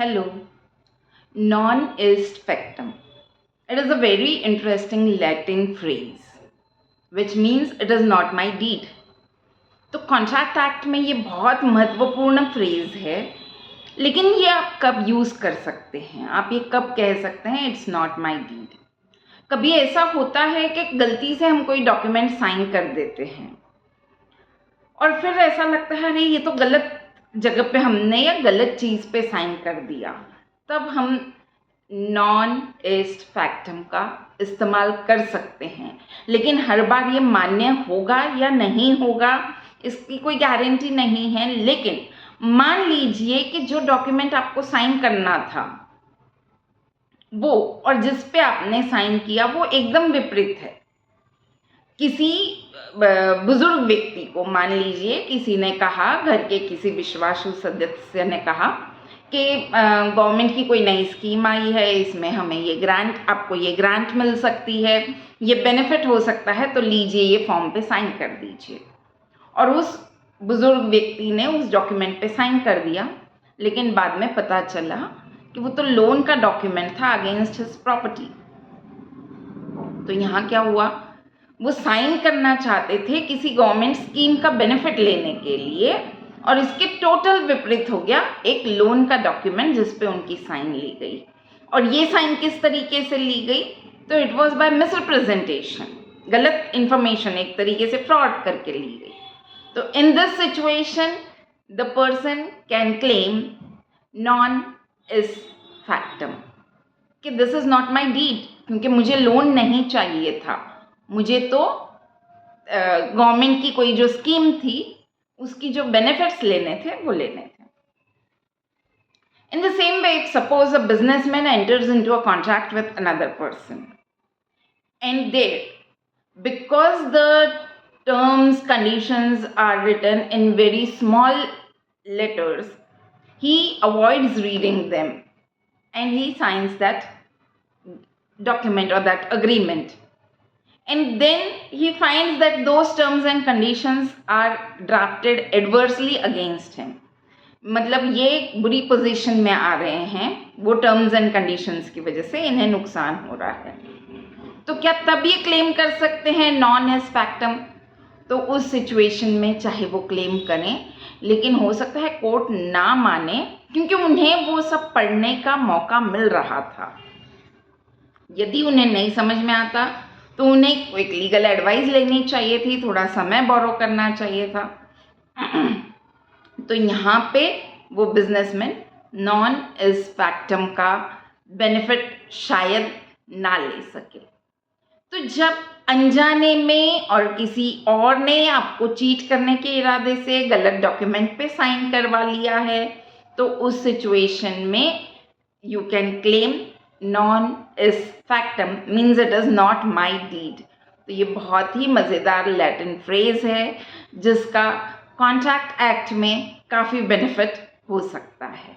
Hello. Non est factum. It is a very interesting Latin phrase which means it is not my deed. तो contract act में ये बहुत महत्वपूर्ण phrase है, लेकिन ये आप कब यूज़ कर सकते हैं, आप ये कब कह सकते हैं इट्स नॉट माई डीड। कभी ऐसा होता है कि गलती से हम कोई डॉक्यूमेंट साइन कर देते हैं और फिर ऐसा लगता है अरे ये तो गलत जगह पे हमने या गलत चीज़ पे साइन कर दिया, तब हम नॉन एस्ट फैक्टम का इस्तेमाल कर सकते हैं। लेकिन हर बार ये मान्य होगा या नहीं होगा इसकी कोई गारंटी नहीं है। लेकिन मान लीजिए कि जो डॉक्यूमेंट आपको साइन करना था वो और जिस पे आपने साइन किया वो एकदम विपरीत है। किसी बुजुर्ग व्यक्ति को, मान लीजिए किसी ने कहा, घर के किसी विश्वासु सदस्य ने कहा कि गवर्नमेंट की कोई नई स्कीम आई है, इसमें हमें ये ग्रांट, आपको ये ग्रांट मिल सकती है, ये बेनिफिट हो सकता है, तो लीजिए ये फॉर्म पे साइन कर दीजिए। और उस बुजुर्ग व्यक्ति ने उस डॉक्यूमेंट पे साइन कर दिया, लेकिन बाद में पता चला कि वो तो लोन का डॉक्यूमेंट था अगेंस्ट हिज प्रॉपर्टी। तो यहाँ क्या हुआ, वो साइन करना चाहते थे किसी गवर्नमेंट स्कीम का बेनिफिट लेने के लिए और इसके टोटल विपरीत हो गया एक लोन का डॉक्यूमेंट जिस पे उनकी साइन ली गई। और ये साइन किस तरीके से ली गई, तो इट वाज बाय मिसरिप्रेजेंटेशन, गलत इंफॉर्मेशन, एक तरीके से फ्रॉड करके ली गई। तो in this situation the person can claim non est factum कि this is not my deed, क्योंकि मुझे लोन नहीं चाहिए था, मुझे तो गवर्नमेंट की कोई जो स्कीम थी उसकी जो बेनिफिट्स लेने थे वो लेने थे। In the same way, suppose a businessman enters into a contract with another person, and there, because the terms, conditions are written in very small letters, he avoids reading them and he signs that document or that agreement. And then he finds that those terms and conditions are drafted adversely against him. मतलब ये बुरी position में आ रहे हैं, वो terms and conditions की वजह से इन्हें नुकसान हो रहा है। तो क्या तब ये क्लेम कर सकते हैं नॉन एज फैक्टम? तो उस सिचुएशन में चाहे वो क्लेम करें, लेकिन हो सकता है कोर्ट ना माने, क्योंकि उन्हें वो सब पढ़ने का मौका मिल रहा था। यदि उन्हें नहीं समझ में आता तो उन्हें एक लीगल एडवाइस लेनी चाहिए थी, थोड़ा समय बोरो करना चाहिए था। तो यहाँ पे वो बिजनेसमैन नॉन इज फैक्टम का बेनिफिट शायद ना ले सके। तो जब अनजाने में और किसी और ने आपको चीट करने के इरादे से गलत डॉक्यूमेंट पे साइन करवा लिया है, तो उस सिचुएशन में you can claim non est factum, means it is not my deed. तो ये बहुत ही मज़ेदार लैटिन फ्रेज है जिसका कॉन्ट्रैक्ट एक्ट में काफ़ी बेनिफिट हो सकता है।